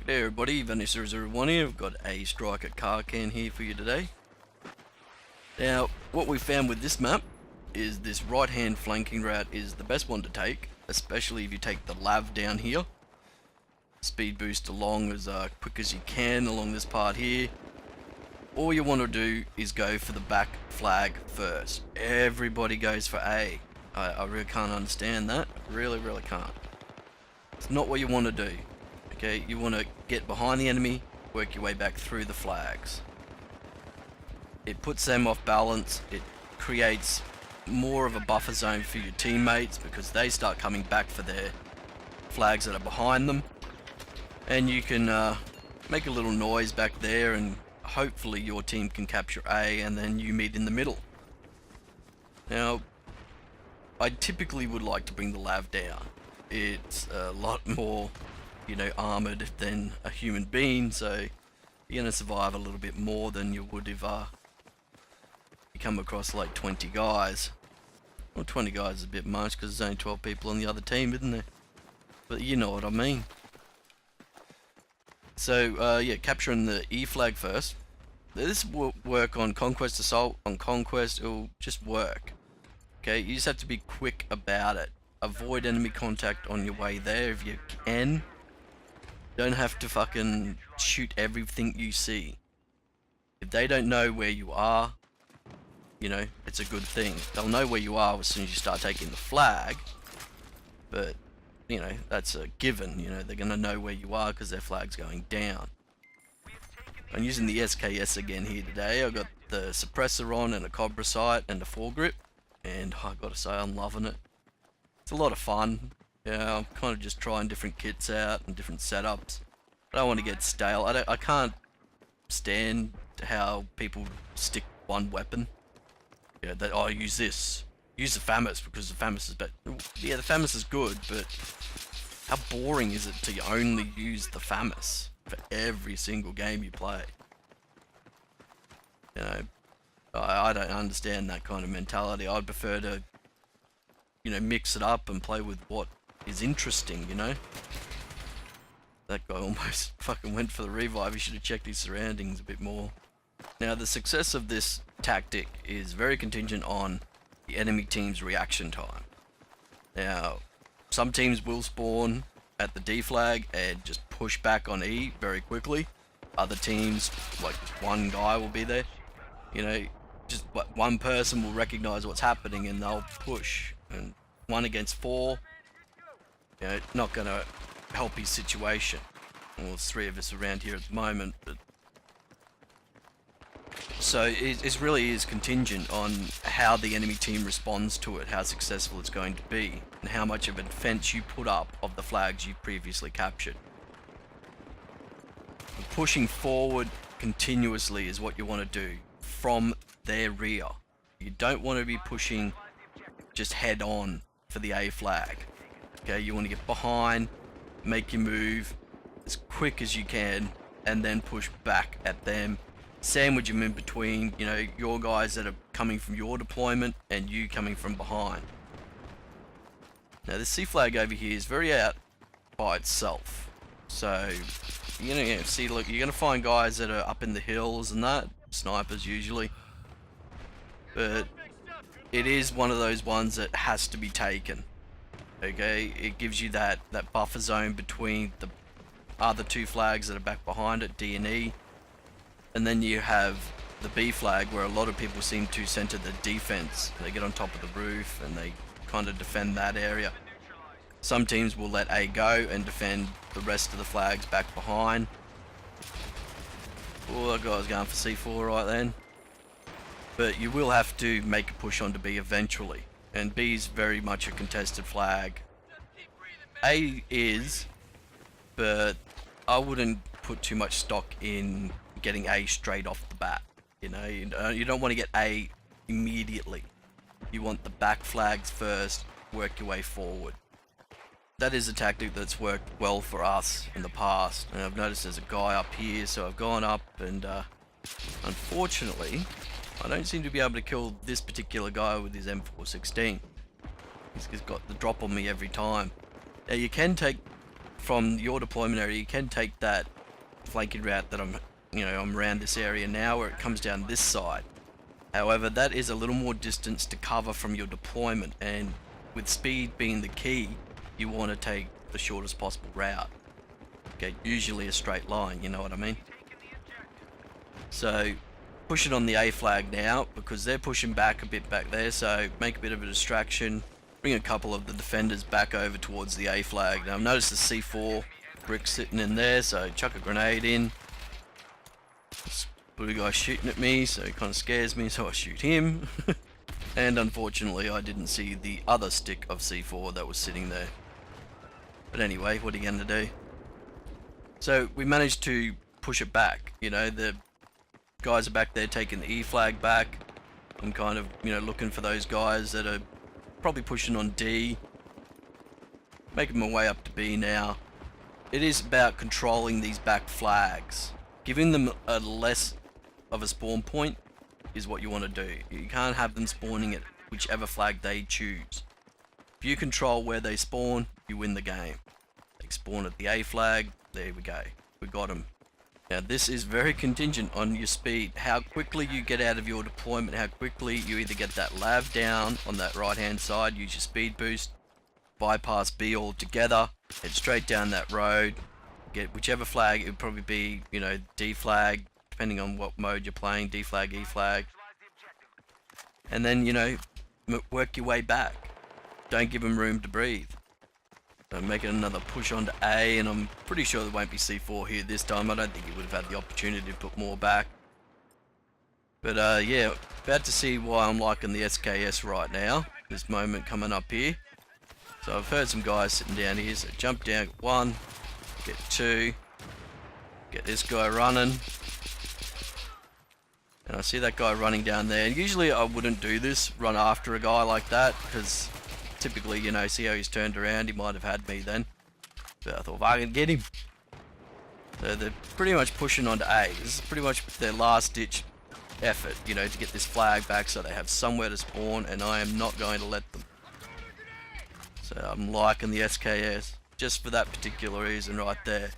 Hey everybody, Vanny001 here. I've got a striker Karkand here for you today. Now, what we found with this map is this right hand flanking route is the best one to take, especially if you take the lav down here. Speed boost along as quick as you can along this part here. All you want to do is go for the back flag first. Everybody goes for A. I really can't understand that. Really can't. It's not what you want to do. Okay, you want to get behind the enemy, work your way back through the flags. It puts them off balance, it creates more of a buffer zone for your teammates because they start coming back for their flags that are behind them. And you can make a little noise back there and hopefully your team can capture A and then you meet in the middle. Now, I typically would like to bring the lav down. It's a lot more, armored than a human being, so you're gonna survive a little bit more than you would if you come across like 20 guys. Well, 20 guys is a bit much because there's only 12 people on the other team, isn't there? But you know what I mean. So yeah, capturing the E flag first. This will work on Conquest Assault. On Conquest, it'll just work. Okay, you just have to be quick about it. Avoid enemy contact on your way there if you can. Don't have to fucking shoot everything you see. If they don't know where you are, it's a good thing. They'll know where you are as soon as you start taking the flag. But, that's a given. They're going to know where you are because their flag's going down. I'm using the SKS again here today. I've got the suppressor on and a Cobra sight and a foregrip. And I gotta say, I'm loving it. It's a lot of fun. Yeah, I'm kind of just trying different kits out and different setups. I don't want to get stale. I can't stand how people stick one weapon. Yeah, that use this. Use the FAMAS because the FAMAS is better. Yeah, the FAMAS is good, but how boring is it to only use the FAMAS for every single game you play? I don't understand that kind of mentality. I'd prefer to, mix it up and play with what is interesting, That guy almost fucking went for the revive. He should have checked his surroundings a bit more. Now, the success of this tactic is very contingent on the enemy team's reaction time. Now, some teams will spawn at the D flag and just push back on E very quickly. Other teams, like one guy will be there, just one person will recognize what's happening and they'll push. And 1 against 4, not gonna help his situation. Well, there's 3 of us around here at the moment, but so it really is contingent on how the enemy team responds to it, how successful it's going to be, and how much of a defense you put up of the flags you previously captured. Pushing forward continuously is what you want to do from their rear. You don't want to be pushing just head on for the A flag. Okay, you want to get behind, make your move as quick as you can, and then push back at them. Sandwich them in between, your guys that are coming from your deployment and you coming from behind. Now this C flag over here is very out by itself. So, see, look, you're going to find guys that are up in the hills and that, snipers usually. But it is one of those ones that has to be taken. Okay, it gives you that buffer zone between the other 2 flags that are back behind it, D and E. And then you have the B flag where a lot of people seem to center the defense. They get on top of the roof and they kind of defend that area. Some teams will let A go and defend the rest of the flags back behind. Oh, that guy was going for C4 right then. But you will have to make a push onto B eventually. And B is very much a contested flag. A is, but I wouldn't put too much stock in getting A straight off the bat. You don't want to get A immediately. You want the back flags first, work your way forward. That is a tactic that's worked well for us in the past. And I've noticed there's a guy up here, so I've gone up and unfortunately, I don't seem to be able to kill this particular guy with his M416. He's got the drop on me every time. Now you can take, from your deployment area, you can take that flanking route that I'm around this area now, where it comes down this side. However, that is a little more distance to cover from your deployment, and with speed being the key, you want to take the shortest possible route. Okay, usually a straight line, you know what I mean? So push it on the A flag now, because they're pushing back a bit back there, so make a bit of a distraction. Bring a couple of the defenders back over towards the A flag. Now I've noticed the C4 brick sitting in there, so chuck a grenade in. This blue guy shooting at me, so he kind of scares me, so I shoot him. And unfortunately I didn't see the other stick of C4 that was sitting there. But anyway, what are you going to do? So we managed to push it back. The guys are back there taking the E flag back. I'm kind of, looking for those guys that are probably pushing on D. Making my way up to B now. It is about controlling these back flags. Giving them a less of a spawn point is what you want to do. You can't have them spawning at whichever flag they choose. If you control where they spawn, you win the game. They spawn at the A flag, there we go. We got them. Now this is very contingent on your speed. How quickly you get out of your deployment, how quickly you either get that lav down on that right hand side, use your speed boost, bypass B altogether, head straight down that road, get whichever flag. It would probably be, D flag, depending on what mode you're playing, D flag, E flag. And then, work your way back. Don't give them room to breathe. So making another push onto A, and I'm pretty sure there won't be C4 here this time. I don't think he would have had the opportunity to put more back. But yeah, about to see why I'm liking the SKS right now. This moment coming up here. So I've heard some guys sitting down here, so jump down, get 1, get 2, get this guy running. And I see that guy running down there. And usually I wouldn't do this, run after a guy like that, because typically, see how he's turned around, he might have had me then. But I thought, if I can get him. So they're pretty much pushing onto A. This is pretty much their last ditch effort, to get this flag back so they have somewhere to spawn, and I am not going to let them. So I'm liking the SKS, just for that particular reason right there.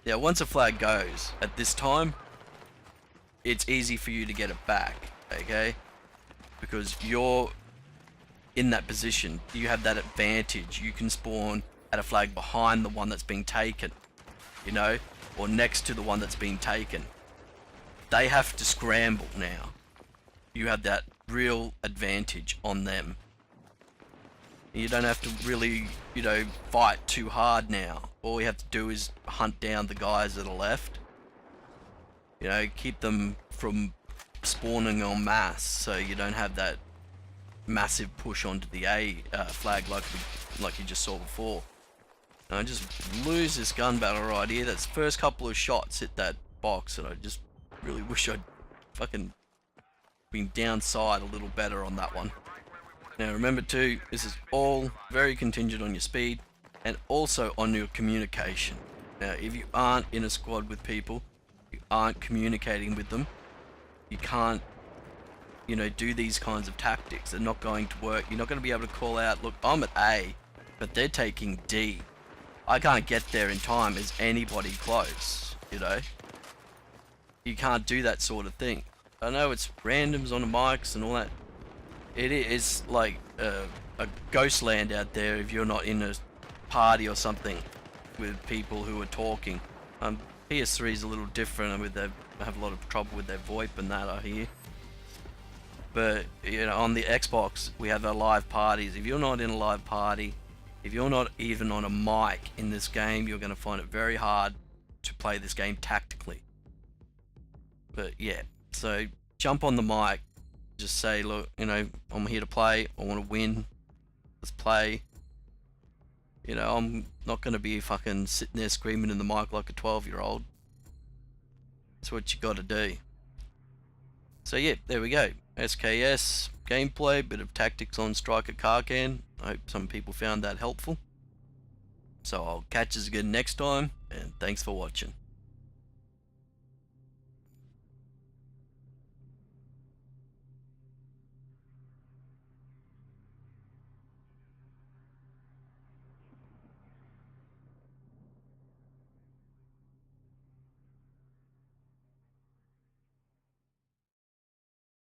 Yeah, once a flag goes, at this time, it's easy for you to get it back, okay? Because you're in that position, you have that advantage. You can spawn at a flag behind the one that's being taken, or next to the one that's being taken. They have to scramble now. You have that real advantage on them. You don't have to really, fight too hard now. All you have to do is hunt down the guys that are left. Keep them from spawning en masse, so you don't have that massive push onto the A flag like you just saw before. And I just lose this gun battle right here. That's the first couple of shots hit that box, and I just really wish I'd fucking been downside a little better on that one. Now remember too, this is all very contingent on your speed and also on your communication. Now if you aren't in a squad with people, you aren't communicating with them, you can't do these kinds of tactics. They're not going to work. You're not going to be able to call out, look, I'm at A, but they're taking D. I can't get there in time. Is anybody close? You can't do that sort of thing. I know it's randoms on the mics and all that. It is like a ghost land out there if you're not in a party or something with people who are talking. PS3 is a little different. They have a lot of trouble with their VoIP and that, I hear. But on the Xbox we have our live parties. If you're not in a live party, if you're not even on a mic in this game, you're going to find it very hard to play this game tactically. But yeah, so jump on the mic, just say, look, I'm here to play, I want to win, let's play. I'm not going to be fucking sitting there screaming in the mic like a 12-year-old. That's what you got to do. So yeah, there we go. SKS gameplay, bit of tactics on Striker Karkand. I hope some people found that helpful. So I'll catch us again next time, and thanks for watching.